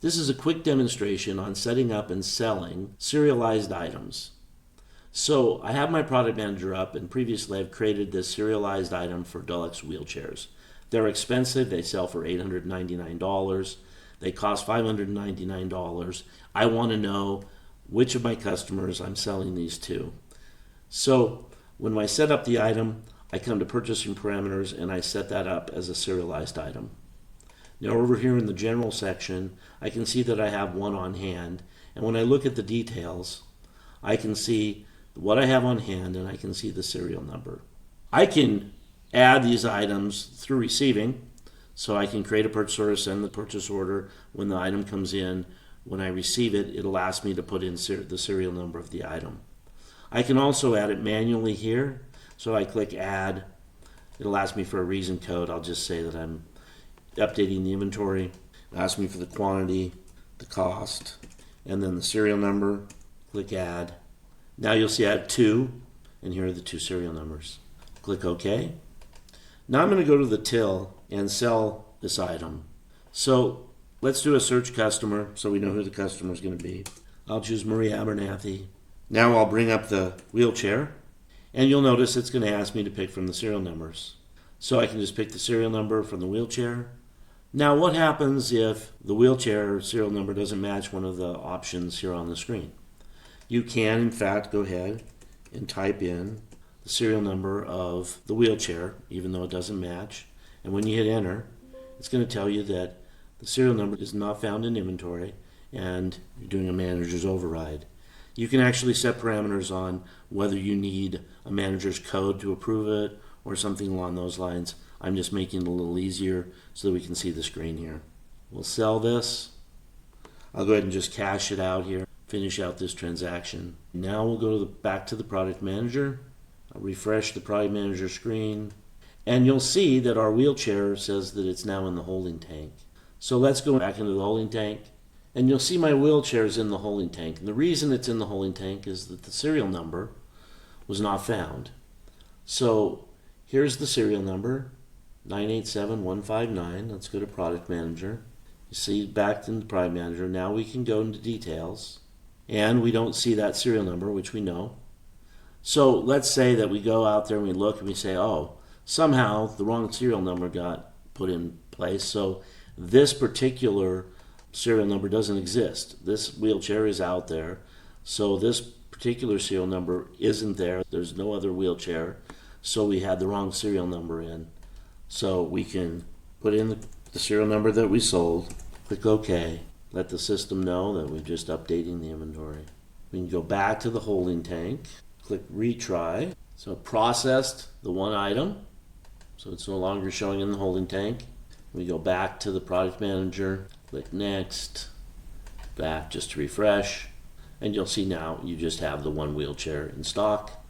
This is a quick demonstration on setting up and selling serialized items. So I have my product manager up, and previously I've created this serialized item for deluxe wheelchairs. They're expensive. They sell for $899. They cost $599. I want to know which of my customers I'm selling these to. So when I set up the item, I come to purchasing parameters and I set that up as a serialized item. Now over here in the general section, I can see that I have one on hand, and when I look at the details, I can see what I have on hand and I can see the serial number. I can add these items through receiving, so I can create a purchase order, send the purchase order. When the item comes in, when I receive it, it'll ask me to put in the serial number of the item. I can also add it manually here, so I click add. It'll ask me for a reason code. I'll just say that I'm updating the inventory. It'll ask me for the quantity, the cost, and then the serial number. Click add. Now you'll see I have two, and here are the two serial numbers. Click OK. Now I'm going to go to the till and sell this item. So let's do a search customer so we know who the customer is going to be. I'll choose Marie Abernathy. Now I'll bring up the wheelchair, and you'll notice it's going to ask me to pick from the serial numbers. So I can just pick the serial number from the wheelchair. Now what happens if the wheelchair serial number doesn't match one of the options here on the screen? You can, in fact, go ahead and type in the serial number of the wheelchair, even though it doesn't match. And when you hit enter, it's going to tell you that the serial number is not found in inventory and you're doing a manager's override. You can actually set parameters on whether you need a manager's code to approve it or something along those lines. I'm just making it a little easier so that we can see the screen here. We'll sell this. I'll go ahead and just cash it out here, finish out this transaction. Now we'll go back to the product manager. I'll refresh the product manager screen, and you'll see that our wheelchair says that it's now in the holding tank. So let's go back into the holding tank, and you'll see my wheelchair is in the holding tank. And the reason it's in the holding tank is that the serial number was not found. So here's the serial number, 987159. Let's go to product manager. You see back in the product manager. Now we can go into details, and we don't see that serial number, which we know. So let's say that we go out there and we look and we say, oh, somehow the wrong serial number got put in place. So this particular serial number doesn't exist. This wheelchair is out there. So this particular serial number isn't there. There's no other wheelchair. So we had the wrong serial number in. So we can put in the serial number that we sold, click OK, let the system know that we're just updating the inventory. We can go back to the holding tank, click retry. So processed the one item, so it's no longer showing in the holding tank. We go back to the product manager, click next, back just to refresh, and you'll see now you just have the one wheelchair in stock.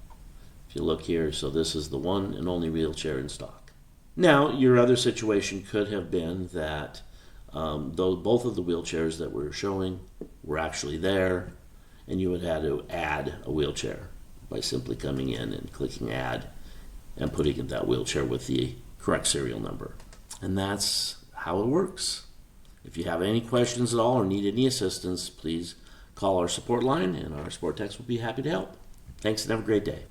If you look here, so this is the one and only wheelchair in stock. Now your other situation could have been that both of the wheelchairs that we're showing were actually there, and you would have to add a wheelchair by simply coming in and clicking add and putting in that wheelchair with the correct serial number. And that's how it works. If you have any questions at all or need any assistance, please call our support line and our support techs will be happy to help. Thanks and have a great day.